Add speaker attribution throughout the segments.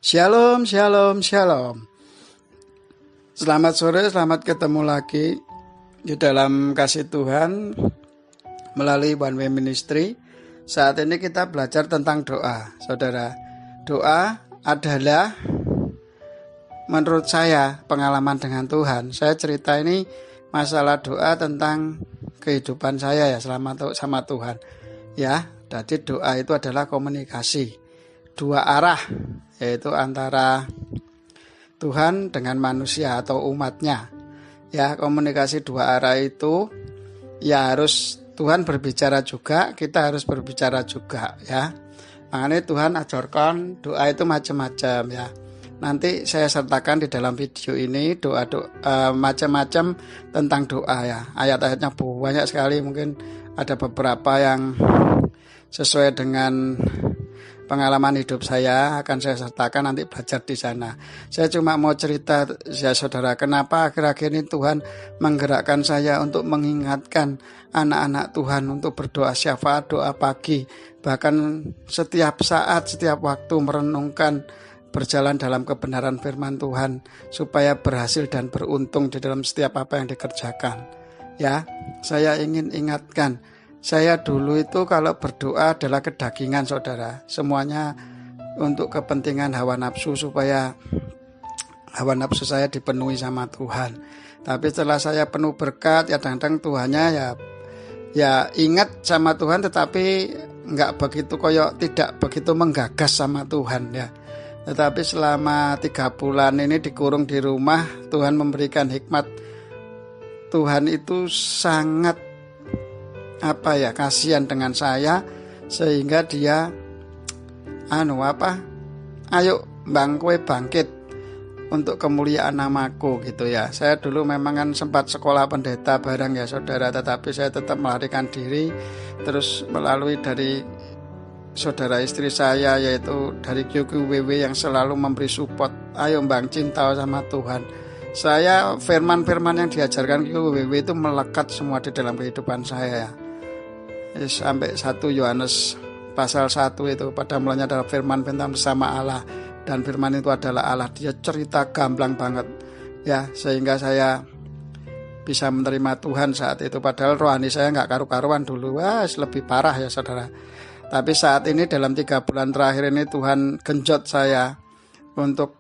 Speaker 1: Shalom, shalom, shalom. Selamat sore, selamat ketemu lagi di dalam kasih Tuhan melalui One Way Ministry. Saat ini kita belajar tentang doa, saudara. Doa adalah menurut saya pengalaman dengan Tuhan. Saya cerita ini masalah doa tentang kehidupan saya ya sama Tuhan. Ya, jadi doa itu adalah komunikasi dua arah, yaitu antara Tuhan dengan manusia atau umatnya. Ya, komunikasi dua arah itu ya harus Tuhan berbicara juga, kita harus berbicara juga ya. Makanya Tuhan ajarkan doa itu macam-macam ya. Nanti saya sertakan di dalam video ini doa macam-macam tentang doa ya. Ayat-ayatnya banyak sekali, mungkin ada beberapa yang sesuai dengan pengalaman hidup saya akan saya sertakan, nanti belajar di sana. Saya cuma mau cerita ya saudara, kenapa akhir-akhir ini Tuhan menggerakkan saya untuk mengingatkan anak-anak Tuhan untuk berdoa syafaat, doa pagi, bahkan setiap saat, setiap waktu merenungkan, berjalan dalam kebenaran firman Tuhan supaya berhasil dan beruntung di dalam setiap apa yang dikerjakan. Ya, saya ingin ingatkan, saya dulu itu kalau berdoa adalah kedagingan saudara. Semuanya untuk kepentingan hawa nafsu supaya hawa nafsu saya dipenuhi sama Tuhan. Tapi setelah saya penuh berkat, ya kadang-kadang Tuhannya ya ingat sama Tuhan, tetapi tidak begitu menggagas sama Tuhan ya. Tetapi selama 3 bulan ini dikurung di rumah, Tuhan memberikan hikmat. Tuhan itu sangat kasihan dengan saya, sehingga dia ayo bang kowe bangkit untuk kemuliaan namaku gitu ya. Saya dulu memang kan sempat sekolah pendeta bareng ya saudara, tetapi saya tetap melarikan diri, terus melalui dari saudara istri saya, yaitu dari QQWW yang selalu memberi support, ayo bang cinta sama Tuhan. Saya firman-firman yang diajarkan QQWW itu melekat semua di dalam kehidupan saya ya. Sampai 1 Yohanes pasal 1 itu, pada mulanya adalah firman bersama Allah, dan firman itu adalah Allah. Dia cerita gamblang banget ya, sehingga saya bisa menerima Tuhan saat itu. Padahal rohani saya nggak karu-karuan dulu, lebih parah ya saudara. Tapi saat ini dalam 3 bulan terakhir ini Tuhan genjot saya untuk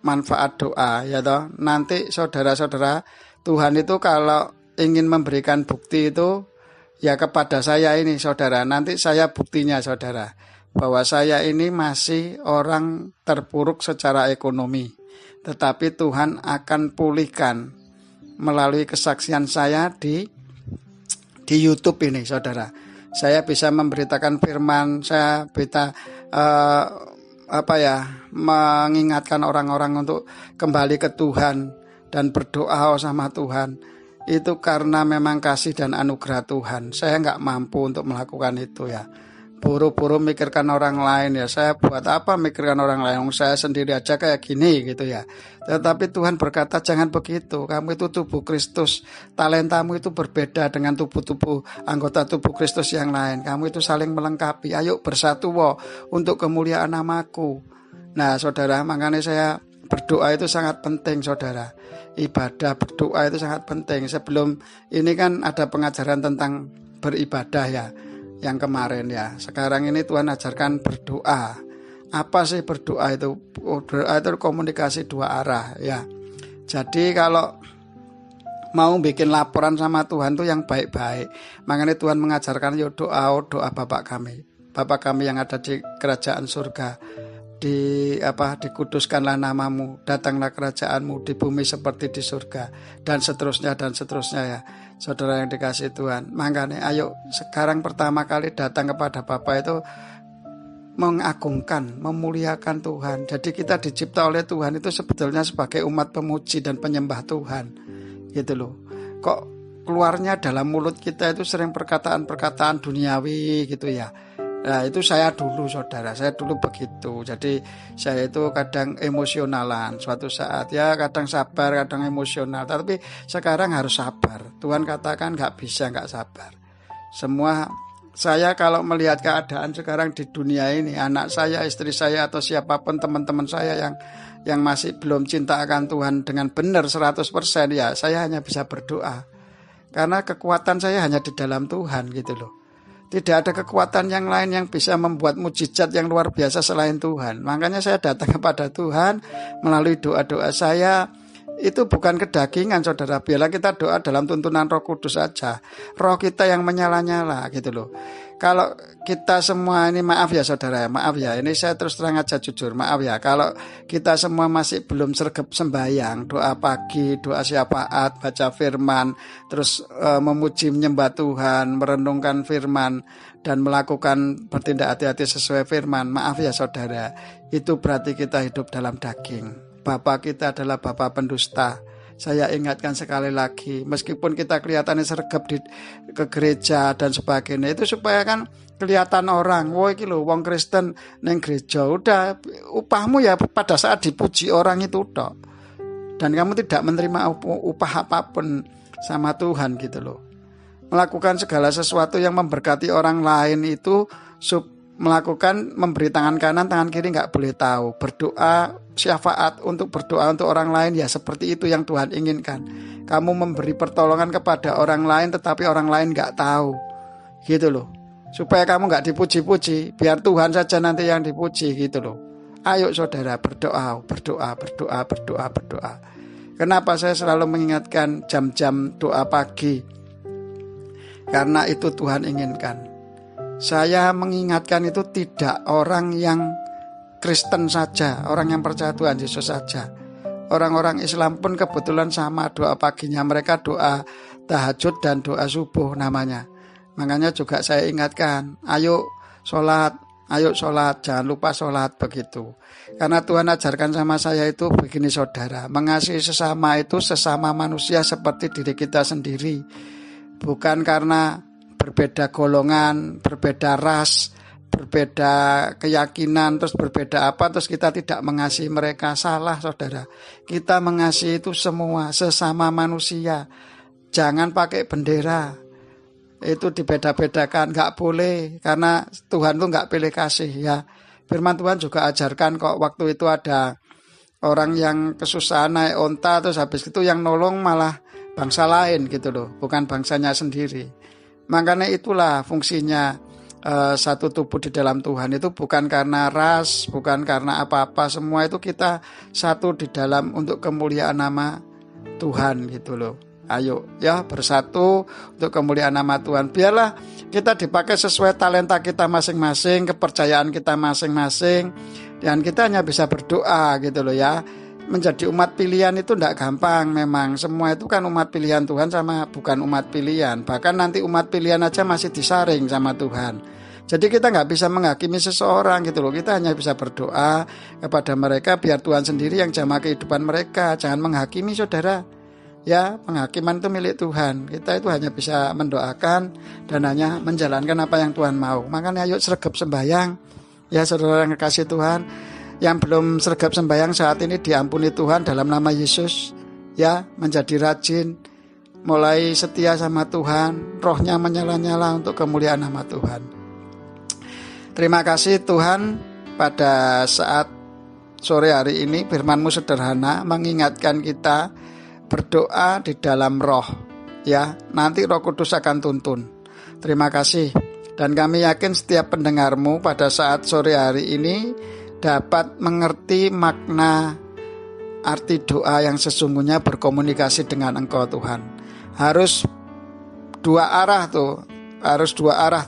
Speaker 1: manfaat doa ya toh. Nanti saudara-saudara, Tuhan itu kalau ingin memberikan bukti itu ya kepada saya ini saudara, nanti saya buktinya saudara, bahwa saya ini masih orang terpuruk secara ekonomi, tetapi Tuhan akan pulihkan melalui kesaksian saya di YouTube ini saudara. Saya bisa memberitakan firman, saya bisa mengingatkan orang-orang untuk kembali ke Tuhan dan berdoa sama Tuhan. Itu karena memang kasih dan anugerah Tuhan. Saya nggak mampu untuk melakukan itu ya. Buru-buru mikirkan orang lain ya. Saya buat apa mikirkan orang lain? Saya sendiri aja kayak gini gitu ya. Tetapi Tuhan berkata jangan begitu. Kamu itu tubuh Kristus. Talentamu itu berbeda dengan tubuh-tubuh anggota tubuh Kristus yang lain. Kamu itu saling melengkapi. Ayo bersatu untuk kemuliaan namaku. Nah saudara, makanya saya berdoa itu sangat penting saudara. Ibadah berdoa itu sangat penting. Sebelum ini kan ada pengajaran tentang beribadah ya, yang kemarin ya. Sekarang ini Tuhan ajarkan berdoa. Apa sih berdoa itu? Berdoa itu komunikasi dua arah ya. Jadi kalau mau bikin laporan sama Tuhan tuh yang baik-baik. Makanya Tuhan mengajarkan doa Bapa kami. Bapa kami yang ada di kerajaan surga, dikuduskanlah namamu, datanglah kerajaanmu di bumi seperti di surga, dan seterusnya ya saudara yang dikasih Tuhan. Makanya ayo sekarang pertama kali datang kepada Bapa itu mengagungkan, memuliakan Tuhan. Jadi kita dicipta oleh Tuhan itu sebetulnya sebagai umat pemuji dan penyembah Tuhan gitu loh. Kok keluarnya dalam mulut kita itu sering perkataan-perkataan duniawi gitu ya. Nah itu saya dulu saudara, saya dulu begitu. Jadi saya itu kadang emosionalan suatu saat ya, kadang sabar, kadang emosional. Tapi sekarang harus sabar. Tuhan katakan gak bisa gak sabar. Semua Saya kalau melihat keadaan sekarang di dunia ini, anak saya, istri saya, atau siapapun teman-teman saya yang masih belum cinta akan Tuhan dengan benar 100%, ya saya hanya bisa berdoa. Karena kekuatan saya hanya di dalam Tuhan gitu loh. Tidak ada kekuatan yang lain yang bisa membuat mujizat yang luar biasa selain Tuhan. Makanya saya datang kepada Tuhan melalui doa-doa saya. Itu bukan kedagingan, saudara. Biarlah kita doa dalam tuntunan Roh Kudus saja. Roh kita yang menyala-nyala gitu loh. Kalau kita semua ini, maaf ya saudara, maaf ya, ini saya terus terang aja jujur, maaf ya, kalau kita semua masih belum sergap sembahyang, doa pagi, doa syafaat, baca firman, terus memuji menyembah Tuhan, merenungkan firman, dan melakukan bertindak hati-hati sesuai firman, maaf ya saudara, itu berarti kita hidup dalam daging. Bapak kita adalah Bapak pendusta. Saya ingatkan sekali lagi, meskipun kita kelihatannya sergap ke gereja dan sebagainya, itu supaya kan kelihatan orang, wah iki lho wong Kristen neng gereja, udah upahmu ya pada saat dipuji orang itu tok. Dan kamu tidak menerima upah apapun sama Tuhan gitu loh. Melakukan segala sesuatu yang memberkati orang lain itu melakukan memberi tangan kanan, tangan kiri nggak boleh tahu. Berdoa syafaat untuk berdoa untuk orang lain, ya seperti itu yang Tuhan inginkan. Kamu memberi pertolongan kepada orang lain tetapi orang lain nggak tahu, gitu loh. Supaya kamu nggak dipuji-puji, biar Tuhan saja nanti yang dipuji gitu loh. Ayo saudara berdoa. Kenapa saya selalu mengingatkan jam-jam doa pagi? Karena itu Tuhan inginkan. Saya mengingatkan itu tidak orang yang Kristen saja, orang yang percaya Tuhan Yesus saja. Orang-orang Islam pun kebetulan sama doa paginya, mereka doa tahajud dan doa subuh namanya. Makanya juga saya ingatkan, ayo sholat, jangan lupa sholat begitu. Karena Tuhan ajarkan sama saya itu begini saudara, mengasihi sesama itu sesama manusia seperti diri kita sendiri. Bukan karena berbeda golongan, berbeda ras, berbeda keyakinan, terus berbeda apa, terus kita tidak mengasihi mereka. Salah saudara. Kita mengasihi itu semua, sesama manusia. Jangan pakai bendera. Itu dibeda-bedakan, gak boleh. Karena Tuhan tuh gak pilih kasih ya. Firman Tuhan juga ajarkan kok, waktu itu ada orang yang kesusahan naik onta, terus habis itu yang nolong malah bangsa lain gitu loh, bukan bangsanya sendiri. Makanya itulah fungsinya satu tubuh di dalam Tuhan itu bukan karena ras, bukan karena apa-apa, semua itu kita satu di dalam untuk kemuliaan nama Tuhan gitu loh. Ayo ya bersatu untuk kemuliaan nama Tuhan. Biarlah kita dipakai sesuai talenta kita masing-masing, kepercayaan kita masing-masing, dan kita hanya bisa berdoa gitu loh ya. Menjadi umat pilihan itu tidak gampang memang. Semua itu kan umat pilihan Tuhan sama bukan umat pilihan. Bahkan nanti umat pilihan aja masih disaring sama Tuhan. Jadi kita nggak bisa menghakimi seseorang gitu loh. Kita hanya bisa berdoa kepada mereka biar Tuhan sendiri yang jamah kehidupan mereka. Jangan menghakimi saudara. Ya, penghakiman itu milik Tuhan. Kita itu hanya bisa mendoakan dan hanya menjalankan apa yang Tuhan mau. Makanya ayo sergap sembahyang. Ya saudara yang kekasih Tuhan. Yang belum sergap sembahyang saat ini diampuni Tuhan dalam nama Yesus. Ya, menjadi rajin, mulai setia sama Tuhan, rohnya menyala-nyala untuk kemuliaan nama Tuhan. Terima kasih Tuhan, pada saat sore hari ini firman-Mu sederhana mengingatkan kita berdoa di dalam roh. Ya, nanti Roh Kudus akan tuntun. Terima kasih. Dan kami yakin setiap pendengar-Mu pada saat sore hari ini dapat mengerti makna arti doa yang sesungguhnya berkomunikasi dengan Engkau Tuhan. Harus dua arah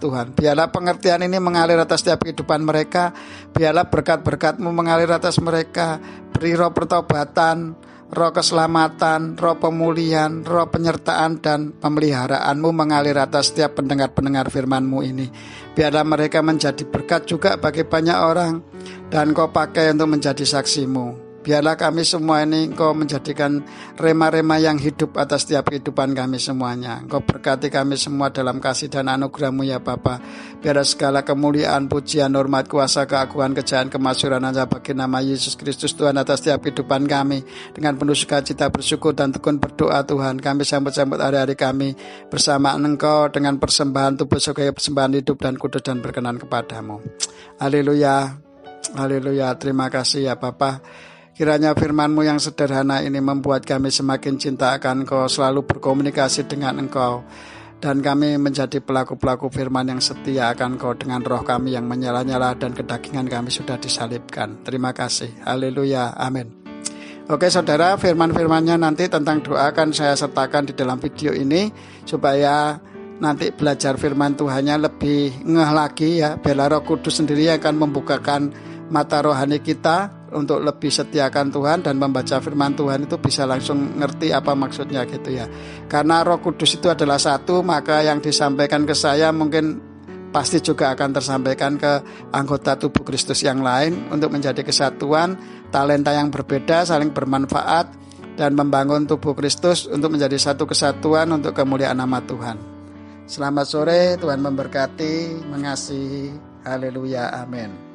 Speaker 1: Tuhan. Biarlah pengertian ini mengalir atas setiap kehidupan mereka. Biarlah berkat-berkat-Mu mengalir atas mereka. Beri roh pertobatan, roh keselamatan, roh pemulihan, roh penyertaan dan pemeliharaan-Mu mengalir atas setiap pendengar-pendengar firman-Mu ini. Biarlah mereka menjadi berkat juga bagi banyak orang dan Kau pakai untuk menjadi saksi-Mu. Biarlah kami semua ini Engkau menjadikan rema-rema yang hidup atas setiap kehidupan kami semuanya. Engkau berkati kami semua dalam kasih dan anugerah-Mu ya Bapa. Biar segala kemuliaan, pujian, hormat, kuasa, keagungan, kejayaan, kemasyhuran hanya bagi nama Yesus Kristus Tuhan atas setiap kehidupan kami. Dengan penuh sukacita bersyukur dan tekun berdoa Tuhan. Kami sambut-sambut hari-hari kami bersama Engkau dengan persembahan tubuh sebagai persembahan hidup dan kudus dan berkenan kepadamu. Haleluya. Haleluya. Terima kasih ya Bapa. Kiranya firman-Mu yang sederhana ini membuat kami semakin cinta akan Engkau, selalu berkomunikasi dengan Engkau. Dan kami menjadi pelaku-pelaku firman yang setia akan Engkau dengan roh kami yang menyala-nyala dan kedagingan kami sudah disalibkan. Terima kasih. Haleluya. Amin. Oke saudara, firman-firmannya nanti tentang doa akan saya sertakan di dalam video ini supaya nanti belajar firman Tuhannya lebih ngeh lagi ya. Biar Roh Kudus sendiri akan membukakan mata rohani kita untuk lebih setiakan Tuhan dan membaca firman Tuhan itu bisa langsung ngerti apa maksudnya gitu ya. Karena Roh Kudus itu adalah satu, maka yang disampaikan ke saya mungkin pasti juga akan tersampaikan ke anggota tubuh Kristus yang lain untuk menjadi kesatuan, talenta yang berbeda, saling bermanfaat dan membangun tubuh Kristus untuk menjadi satu kesatuan untuk kemuliaan nama Tuhan. Selamat sore, Tuhan memberkati, mengasihi. Haleluya, amin.